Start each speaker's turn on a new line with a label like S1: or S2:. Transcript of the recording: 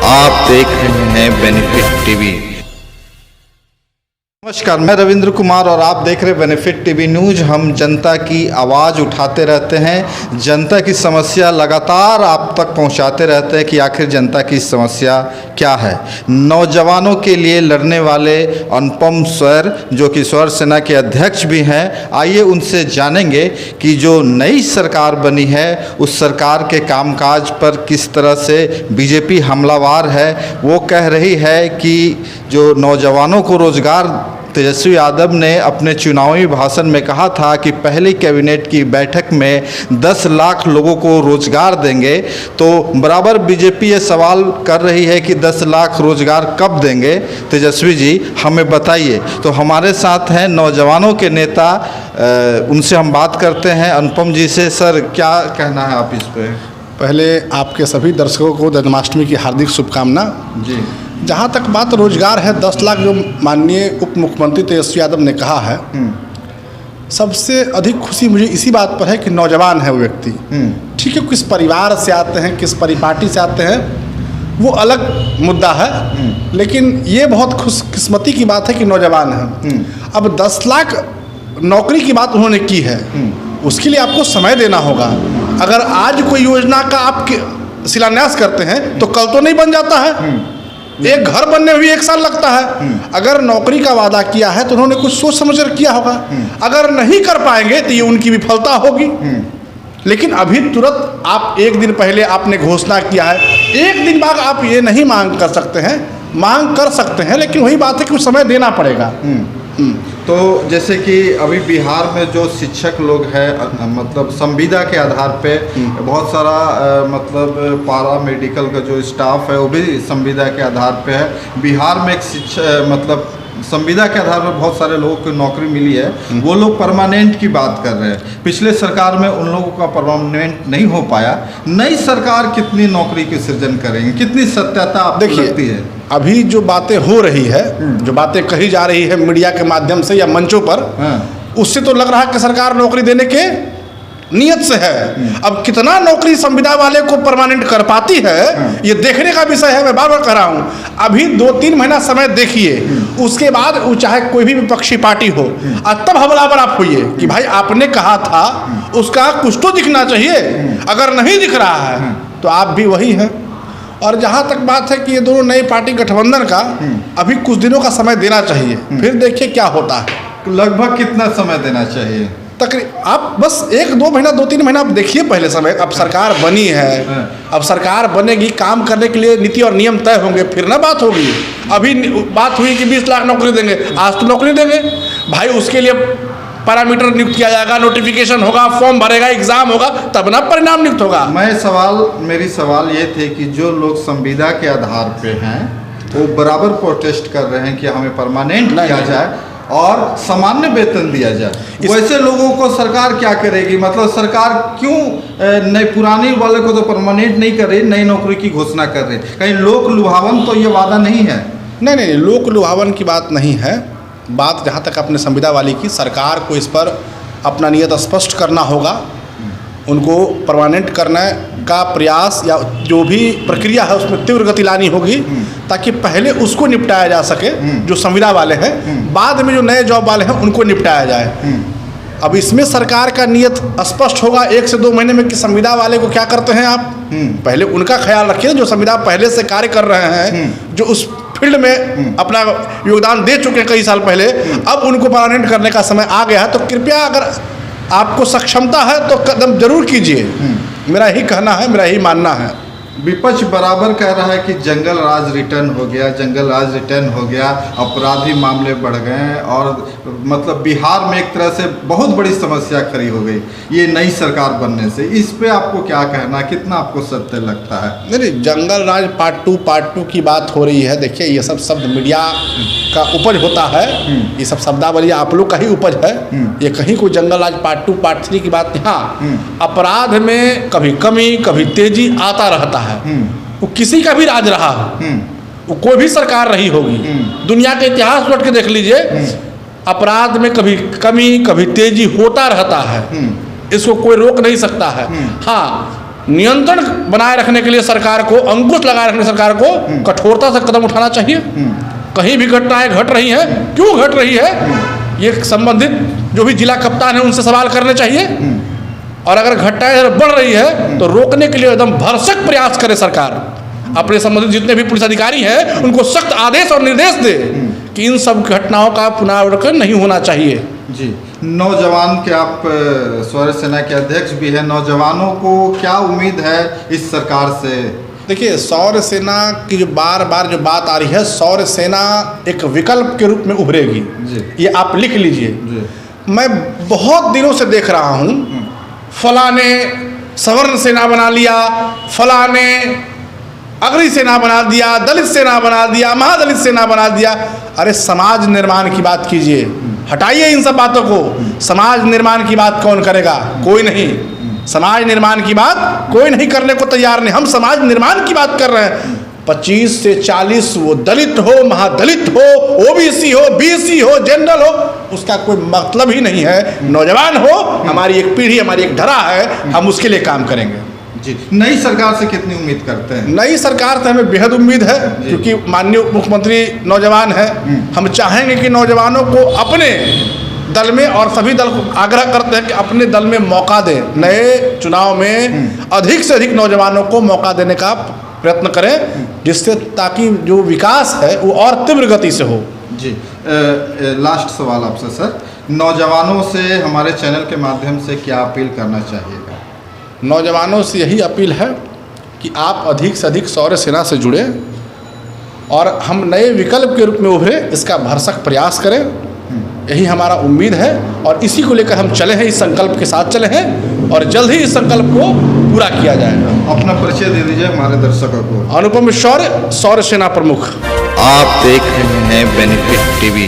S1: आप देख रहे हैं बेनिफिट टीवी।
S2: नमस्कार, मैं रविंद्र कुमार और आप देख रहे हैं बेनिफिट टीवी न्यूज़। हम जनता की आवाज़ उठाते रहते हैं, जनता की समस्या लगातार आप तक पहुंचाते रहते हैं कि आखिर जनता की समस्या क्या है। नौजवानों के लिए लड़ने वाले अनुपम सर, जो कि स्वर्ण सेना के अध्यक्ष भी हैं, आइए उनसे जानेंगे कि जो नई सरकार बनी है उस सरकार के कामकाज पर किस तरह से बीजेपी हमलावार है। वो कह रही है कि जो नौजवानों को रोज़गार, तेजस्वी यादव ने अपने चुनावी भाषण में कहा था कि पहली कैबिनेट की बैठक में 10 लाख लोगों को रोजगार देंगे। तो बराबर बीजेपी ये सवाल कर रही है कि 10 लाख रोजगार कब देंगे तेजस्वी जी, हमें बताइए। तो हमारे साथ हैं नौजवानों के नेता, उनसे हम बात करते हैं, अनुपम जी से। सर, क्या कहना है आप इस पे?
S3: पहले आपके सभी दर्शकों को जन्माष्टमी की हार्दिक शुभकामना
S2: जी।
S3: जहाँ तक बात रोजगार है, 10 लाख जो माननीय उप मुख्यमंत्री तेजस्वी यादव ने कहा है, सबसे अधिक खुशी मुझे इसी बात पर है कि नौजवान है वो व्यक्ति। ठीक है, किस परिवार से आते हैं, किस परिपाटी से आते हैं, वो अलग मुद्दा है, लेकिन ये बहुत खुशकिस्मती की बात है कि नौजवान है। अब 10 लाख नौकरी की बात उन्होंने की है, उसके लिए आपको समय देना होगा। अगर आज कोई योजना का आप शिलान्यास करते हैं तो कल तो नहीं बन जाता है। एक घर बनने में भी 1 साल लगता है। अगर नौकरी का वादा किया है तो उन्होंने कुछ सोच समझ कर किया होगा। अगर नहीं कर पाएंगे तो ये उनकी विफलता होगी। लेकिन अभी तुरंत आप 1 दिन पहले आपने घोषणा किया है, 1 दिन बाद आप ये नहीं मांग कर सकते हैं। मांग कर सकते हैं, लेकिन वही बात है कि कुछ समय देना पड़ेगा।
S2: तो जैसे कि अभी बिहार में जो शिक्षक लोग हैं, मतलब संविदा के आधार पे बहुत सारा मतलब पारा मेडिकल का जो स्टाफ है वो भी संविदा के आधार पे है। बिहार में एक मतलब संविदा के आधार पर बहुत सारे लोगों को नौकरी मिली है। वो लोग परमानेंट की बात कर रहे हैं। पिछले सरकार में उन लोगों का परमानेंट नहीं हो पाया। नई सरकार कितनी नौकरी की सृजन करेंगे, कितनी सत्यता आपको लगती है?
S3: अभी जो बातें हो रही है, जो बातें कही जा रही है मीडिया के माध्यम से या मंचों पर, उससे तो लग रहा है कि सरकार नौकरी देने के नियत से है। अब कितना नौकरी संविदा वाले को परमानेंट कर पाती है, ये देखने का विषय है। मैं बार बार कह रहा हूँ, अभी 2-3 महीना समय देखिए, उसके बाद चाहे कोई भी विपक्षी पार्टी हो, तब हमलावर आप होइए कि भाई आपने कहा था, उसका कुछ तो दिखना चाहिए। अगर नहीं दिख रहा है तो आप भी वही हैं। और जहाँ तक बात है कि ये दोनों नई पार्टी गठबंधन का, अभी कुछ दिनों का समय देना चाहिए, फिर देखिए क्या होता है।
S2: तो लगभग कितना समय देना चाहिए?
S3: आप बस 1-2 महीना, 2-3 महीना आप देखिए पहले समय। अब सरकार बनी है, अब सरकार बनेगी, काम करने के लिए नीति और नियम तय होंगे, फिर ना बात होगी। अभी बात हुई कि 20 लाख नौकरी देंगे, आज तो नौकरी देंगे भाई, उसके लिए पैरामीटर नियुक्त किया जाएगा, नोटिफिकेशन होगा, फॉर्म भरेगा, एग्जाम होगा, तब ना परिणाम नियुक्त होगा।
S2: मेरी सवाल ये थे कि जो लोग संविदा के आधार पे हैं वो बराबर प्रोटेस्ट कर रहे हैं कि हमें परमानेंट किया जाए और सामान्य वेतन दिया जाए। वैसे लोगों को सरकार क्या करेगी? मतलब सरकार क्यों नए पुराने वाले को तो परमानेंट नहीं कर रही, नई नौकरी की घोषणा कर रही? कहीं लोक लुभावन तो ये वादा नहीं है?
S3: नहीं, लोक लुभावन की बात नहीं है। बात जहाँ तक अपने संविदा वाली की, सरकार को इस पर अपना नियत स्पष्ट करना होगा। उनको परमानेंट करने का प्रयास या जो भी प्रक्रिया है उसमें तीव्र गति लानी होगी, ताकि पहले उसको निपटाया जा सके जो संविदा वाले हैं, बाद में जो नए जॉब वाले हैं उनको निपटाया जाए। अब इसमें सरकार का नियत स्पष्ट होगा 1 से 2 महीने में कि संविदा वाले को क्या करते हैं आप। पहले उनका ख्याल रखिए, जो संविदा पहले से कार्य कर रहे हैं, जो उस फील्ड में अपना योगदान दे चुके हैं कई साल पहले, अब उनको परमानेंट करने का समय आ गया है। तो कृपया अगर आपको सक्षमता है तो कदम जरूर कीजिए। मेरा ही कहना है, मेरा ही मानना है।
S2: विपक्ष बराबर कह रहा है कि जंगल राज रिटर्न हो गया, जंगल राज रिटर्न हो गया, अपराधी मामले बढ़ गए हैं और मतलब बिहार में एक तरह से बहुत बड़ी समस्या खड़ी हो गई ये नई सरकार बनने से। इस पे आपको क्या कहना है, कितना आपको सत्य लगता है?
S3: नहीं, जंगल राज पार्ट 2 की बात हो रही है। देखिए, ये सब शब्द मीडिया का उपज होता है, ये सब शब्दावली आप लोग का ही उपज है। ये कहीं कोई जंगल राज पार्ट 2 पार्ट 3 की बात नहीं। हाँ, अपराध में कभी कमी कभी तेजी आता रहता है। वो किसी का भी राज रहा हो, वो कोई भी सरकार रही होगी, दुनिया के इतिहास लौट के देख लीजिए, अपराध में कभी कमी कभी तेजी होता रहता है। इसको कोई रोक नहीं सकता है। हाँ, नियंत्रण बनाए रखने के लिए सरकार को, अंकुश लगाए रखने सरकार को कठोरता से कदम उठाना चाहिए। कहीं भी घटनाएं घट रही हैं, क्यों घट रही है, ये संबंधित जो भी जिला कप्तान है उनसे सवाल करने चाहिए। और अगर घटनाएं बढ़ रही है तो रोकने के लिए एकदम भरसक प्रयास करे सरकार। अपने संबंधित जितने भी पुलिस अधिकारी हैं उनको सख्त आदेश और निर्देश दे कि इन सब घटनाओं का पुनरावृत्ति नहीं होना चाहिए।
S2: जी, नौजवान के आप स्वर्ण सेना के अध्यक्ष भी हैं, नौजवानों को क्या उम्मीद है इस सरकार से?
S3: देखिए, सौर्य सेना की जो बार बार जो बात आ रही है, सौर्य सेना एक विकल्प के रूप में उभरेगी, ये आप लिख लीजिए। मैं बहुत दिनों से देख रहा हूँ, फला ने सवर्ण सेना बना लिया, फला ने अग्नि सेना बना दिया, दलित सेना बना दिया, महादलित सेना बना दिया। अरे समाज निर्माण की बात कीजिए, हटाइए इन सब बातों को। समाज निर्माण की बात कौन करेगा? कोई नहीं। समाज निर्माण की बात कोई नहीं करने को तैयार नहीं। हम समाज निर्माण की बात कर रहे हैं। 25 से 40 वो दलित हो, महादलित हो, ओबीसी हो, बीसी हो, जनरल हो, उसका कोई मतलब ही नहीं है। नौजवान हो, हमारी एक पीढ़ी, हमारी एक धरा है, हम उसके लिए काम करेंगे।
S2: जी, नई सरकार से कितनी उम्मीद करते हैं?
S3: नई सरकार से हमें बेहद उम्मीद है, क्योंकि माननीय उप मुख्यमंत्री नौजवान है। हम चाहेंगे कि नौजवानों को अपने दल में, और सभी दल को आग्रह करते हैं कि अपने दल में मौका दें। नए चुनाव में अधिक से अधिक नौजवानों को मौका देने का प्रयत्न करें, जिससे ताकि जो विकास है वो और तीव्र गति से हो।
S2: जी, लास्ट सवाल आपसे सर, नौजवानों से हमारे चैनल के माध्यम से क्या अपील करना चाहिएगा?
S3: नौजवानों से यही अपील है कि आप अधिक से अधिक सौर्य सेना से जुड़े और हम नए विकल्प के रूप में उभरे, इसका भरसक प्रयास करें। यही हमारा उम्मीद है और इसी को लेकर हम चले हैं, इस संकल्प के साथ चले हैं और जल्द ही इस संकल्प को पूरा किया जाएगा।
S2: अपना परिचय दे दीजिए हमारे दर्शकों को।
S3: अनुपम शौर्य, सौर्य सेना प्रमुख।
S1: आप देख रहे हैं बेनिफिट टीवी।